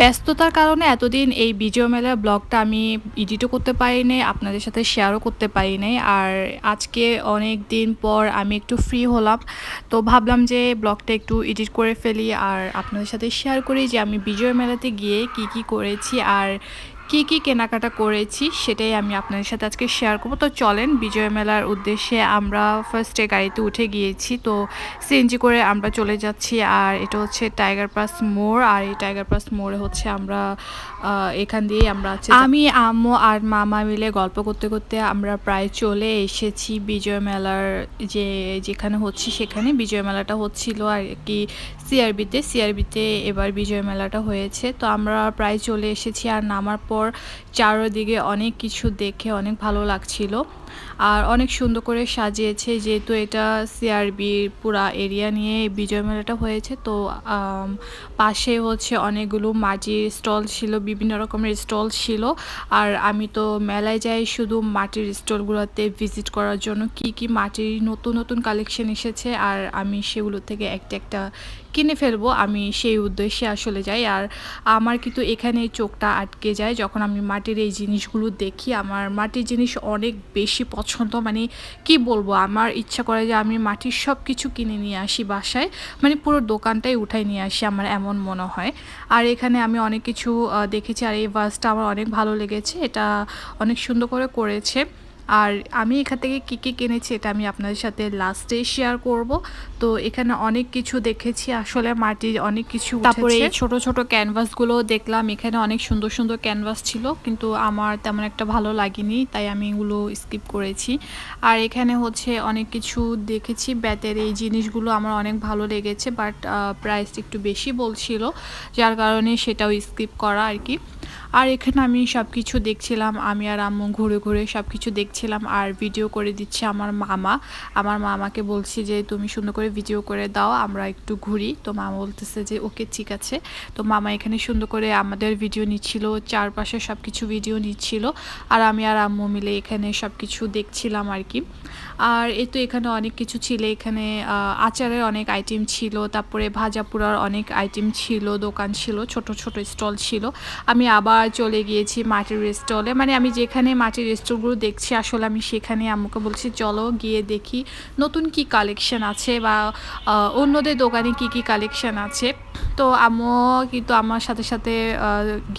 ব্যস্ততার কারণে এতদিন এই বিজয় মেলার ব্লগটা আমি এডিটও করতে পারি নাই, আপনাদের সাথে শেয়ারও করতে পারি নাই। আর আজকে অনেক দিন পর আমি একটু ফ্রি হলাম, তো ভাবলাম যে ব্লগটা একটু এডিট করে ফেলি আর আপনাদের সাথে শেয়ার করি যে আমি বিজয় মেলাতে গিয়ে কি কি করেছি আর কি কি কেনাকাটা করেছি সেটাই আমি আপনাদের সাথে আজকে শেয়ার করব। তো চলেন, বিজয় মেলার উদ্দেশ্যে আমরা ফার্স্টে গাড়িতে উঠে গিয়েছি, তো সিএনজি করে আমরা চলে যাচ্ছি। আর এটা হচ্ছে টাইগার পাস মোড়, আর এই টাইগার পাস মোড়ে হচ্ছে আমরা এখান দিয়েই আমরা আমি আম্মু আর মামা মিলে গল্প করতে করতে আমরা প্রায় চলে এসেছি বিজয় মেলার যেখানে হচ্ছে সেখানে। বিজয় মেলাটা হচ্ছিল আর কি সিআরবিতে এবার বিজয় মেলাটা হয়েছে, তো আমরা প্রায় চলে এসেছি। আর নামার পর চারদিকে অনেক কিছু দেখে অনেক ভালো লাগছিল আর অনেক সুন্দর করে সাজিয়েছে, যেহেতু এটা সিআরবির পুরা এরিয়া নিয়ে বিজয় মেলাটা হয়েছে। তো পাশে হচ্ছে অনেকগুলো মাটির স্টল ছিল, বিভিন্ন রকমের স্টল ছিল। আর আমি তো মেলায় যাই শুধু মাটির স্টলগুলোতে ভিজিট করার জন্য, কি কি মাটির নতুন নতুন কালেকশন এসেছে আর আমি সেগুলো থেকে একটা একটা কিনে ফেলবো, আমি সেই উদ্দেশ্যে আসলে যাই। আর আমার কিন্তু এখানে চোখটা আটকে যায় যখন আমি মাটির এই জিনিসগুলো দেখি। আমার মাটির জিনিস অনেক বেশি পছন্দ, মানে কি বলবো, আমার ইচ্ছা করে যে আমি মাটির সব কিছু কিনে নিয়ে আসি বাসায়, মানে পুরো দোকানটাই উঠাই নিয়ে আসি, আমার এমন মনে হয়। আর এখানে আমি অনেক কিছু দেখেছি আর এই ভাসটা আমার অনেক ভালো লেগেছে, এটা অনেক সুন্দর করে করেছে। আর আমি এখান থেকে কী কী কিনেছি এটা আমি আপনাদের সাথে লাস্টে শেয়ার করব। তো এখানে অনেক কিছু দেখেছি, আসলে মাটির অনেক কিছু উঠেছে। তারপরে এই ছোট ছোট ক্যানভাসগুলো দেখলাম, এখানে অনেক সুন্দর সুন্দর ক্যানভাস ছিল, কিন্তু আমার তেমন একটা ভালো লাগেনি, তাই আমি এগুলো স্কিপ করেছি। আর এখানে হচ্ছে অনেক কিছু দেখেছি, বেতের এই জিনিসগুলো আমার অনেক ভালো লেগেছে, বাট প্রাইস একটু বেশি বলছিল, যার কারণে সেটাও স্কিপ করা আর কি। আর এখানে আমি সব কিছু দেখছিলাম, আমি আর আম্মু ঘুরে ঘুরে সব কিছু দেখছিলাম আর ভিডিও করে দিচ্ছে আমার মামা। আমার মামাকে বলছি যে তুমি সুন্দর করে ভিডিও করে দাও, আমরা একটু ঘুরি। তো মামা বলতেছে যে ওকে ঠিক আছে। তো মামা এখানে সুন্দর করে আমাদের ভিডিও নিচ্ছিল, চারপাশে সব কিছু ভিডিও নিচ্ছিল, আর আমি আর আম্মু মিলে এখানে সব কিছু দেখছিলাম আর কি। আর এই তো এখানে অনেক কিছু ছিল, এখানে আচারের অনেক আইটেম ছিল, তারপরে ভাজা পোড়ার অনেক আইটেম ছিল, দোকান ছিল, ছোট ছোট স্টল ছিল। আমি আবার চলে গিয়েছি মাটির স্টলে, মানে আমি যেখানে মাটির স্টলগুলো দেখছি আসলে আমি সেখানে আম্মুকে বলছি চলো গিয়ে দেখি নতুন কি কালেকশন আছে বা অন্যদের দোকানে কি কি কালেকশন আছে। তো আম্মু কিন্তু আমার সাথে সাথে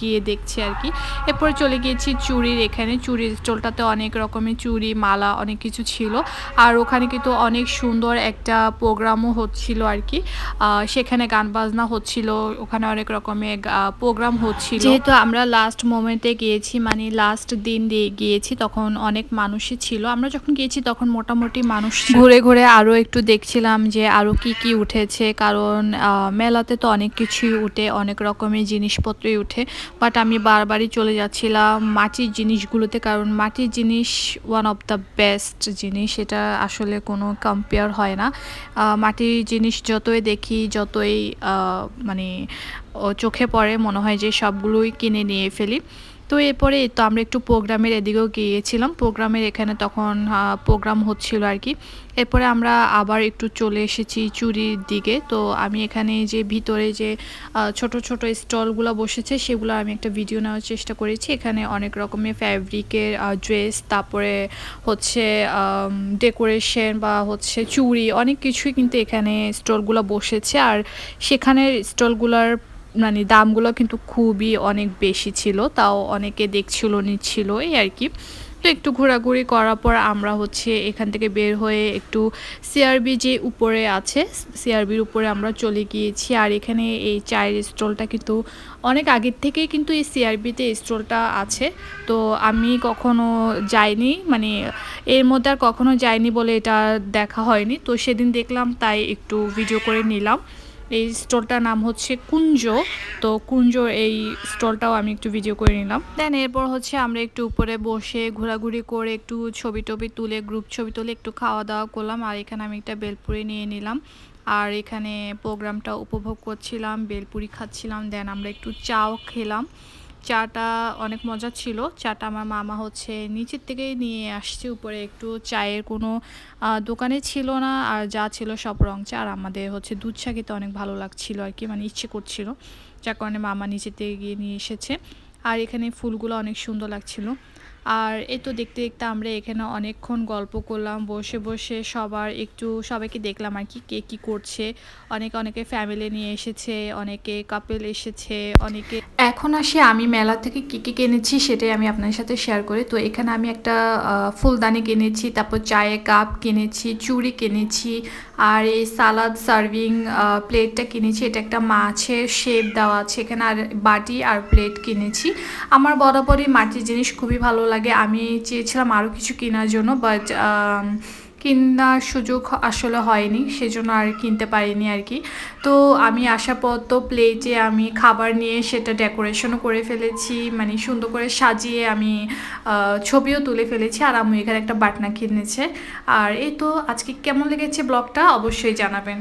গিয়ে দেখছি আর কি। এরপরে চলে গিয়েছি চুড়ির এখানে, চুড়ির স্টলটাতে অনেক রকমের চুড়ি মালা অনেক কিছু ছিল। আর ওখানে কিন্তু অনেক সুন্দর একটা প্রোগ্রামও হচ্ছিল আর কি, সেখানে গান বাজনা হচ্ছিল, ওখানে অনেক রকমের প্রোগ্রাম হচ্ছিল। যেহেতু আমরা লাস্ট মোমেন্টে গিয়েছি, মানে লাস্ট দিন দিয়ে গিয়েছি, তখন অনেক মানুষই ছিল। আমরা যখন গিয়েছি তখন মোটামুটি মানুষ ঘুরে ঘুরে আরও একটু দেখছিলাম যে আরও কি কি উঠেছে, কারণ মেলাতে তো অনেক কিছুই উঠে, অনেক রকমের জিনিসপত্রই উঠে, বাট আমি বারবারই চলে যাচ্ছিলাম মাটির জিনিসগুলোতে, কারণ মাটির জিনিস ওয়ান অফ দ্য বেস্ট জিনিস, এটা আসলে কোনো কম্পেয়ার হয় না। মাটির জিনিস যতই দেখি যতই মানে চোখে পড়ে মনে হয় যে সবগুলোই কিনে নিয়ে ফেলি। তো এরপরে তো আমরা একটু প্রোগ্রামের এদিকেও গিয়েছিলাম, প্রোগ্রামের এখানে তখন প্রোগ্রাম হচ্ছিল আর কি। এরপরে আমরা আবার একটু চলে এসেছি চুরির দিকে। তো আমি এখানে যে ভিতরে যে ছোট ছোট স্টলগুলো বসেছে সেগুলো আমি একটা ভিডিও নেওয়ার চেষ্টা করেছি। এখানে অনেক রকমের ফ্যাব্রিকের ড্রেস, তারপরে হচ্ছে ডেকোরেশন বা হচ্ছে চুড়ি, অনেক কিছুই কিন্তু এখানে স্টলগুলো বসেছে। আর সেখানের স্টলগুলোর মানে দামগুলো কিন্তু খুবই অনেক বেশি ছিল, তাও অনেকে দেখছিল নিচ্ছিল এই আর কি। তো একটু ঘোরাঘুরি করার পর আমরা হচ্ছে এখান থেকে বের হয়ে একটু সিআরবি যে উপরে আছে, সিআরবির উপরে আমরা চলে গিয়েছি। আর এখানে এই চায়ের স্টলটা কিন্তু অনেক আগের থেকেই কিন্তু এই সিআরবিতে স্টলটা আছে, তো আমি কখনো যাইনি, মানে এর মধ্যে আর কখনো যাইনি বলে এটা দেখা হয়নি, তো সেদিন দেখলাম তাই একটু ভিডিও করে নিলাম। এই স্টলটার নাম হচ্ছে কুঞ্জ, তো কুঞ্জ এই স্টলটাও আমি একটু ভিডিও করে নিলাম। দেন এরপর হচ্ছে আমরা একটু উপরে বসে ঘোরাঘুরি করে একটু ছবি টবি তুলে, গ্রুপ ছবি তুলে একটু খাওয়া দাওয়া করলাম। আর এখানে আমি একটা বেলপুরি নিয়ে নিলাম, আর এখানে প্রোগ্রামটা উপভোগ করছিলাম, বেলপুরি খাচ্ছিলাম। দেন আমরা একটু চাও খেলাম, চাটা অনেক মজা ছিল। চাটা আমার মামা হচ্ছে নিচের থেকেই নিয়ে আসছে, উপরে একটু চায়ের কোনো দোকানে ছিল না, আর যা ছিল সব রং চা। আর আমাদের হচ্ছে দুধ চা খেতে অনেক ভালো লাগছিল আর কি, মানে ইচ্ছে করছিল। যার কারণে মামা নিচে থেকে গিয়ে নিয়ে এসেছে। আর এখানে ফুলগুলো অনেক সুন্দর লাগছিল। আর এই তো দেখতে দেখতে আমরা এখানে অনেকক্ষণ গল্প করলাম, বসে বসে সবাইকে দেখলাম আর কি কে কী করছে। অনেকে ফ্যামিলি নিয়ে এসেছে, অনেকে কাপল এসেছে, অনেকে। এখন আসি আমি মেলা থেকে কী কী কিনেছি সেটাই আমি আপনাদের সাথে শেয়ার করি। তো এখানে আমি একটা ফুলদানি কিনেছি, তারপর চায়ের কাপ কিনেছি, চুড়ি কিনেছি, আর এই সালাদ সার্ভিং প্লেটটা কিনেছি। এটা একটা মাছের শেপ দেওয়া আছে এখানে, আর বাটি আর প্লেট কিনেছি। আমার বরাবরই মাটির জিনিস খুবই ভালো লাগে। আমি চেয়েছিলাম আরও কিছু কেনার জন্য, বাট কেনার সুযোগ আসলে হয়নি, সেজন্য আর কিনতে পারিনি আর কি। তো আমি আসার পর তো প্লেটে আমি খাবার নিয়ে সেটা ডেকোরেশনও করে ফেলেছি, মানে সুন্দর করে সাজিয়ে আমি ছবিও তুলে ফেলেছি। আর আমি এখানে একটা বাটনা কিনেছে। আর এই তো আজকে কেমন লেগেছে ব্লগটা অবশ্যই জানাবেন।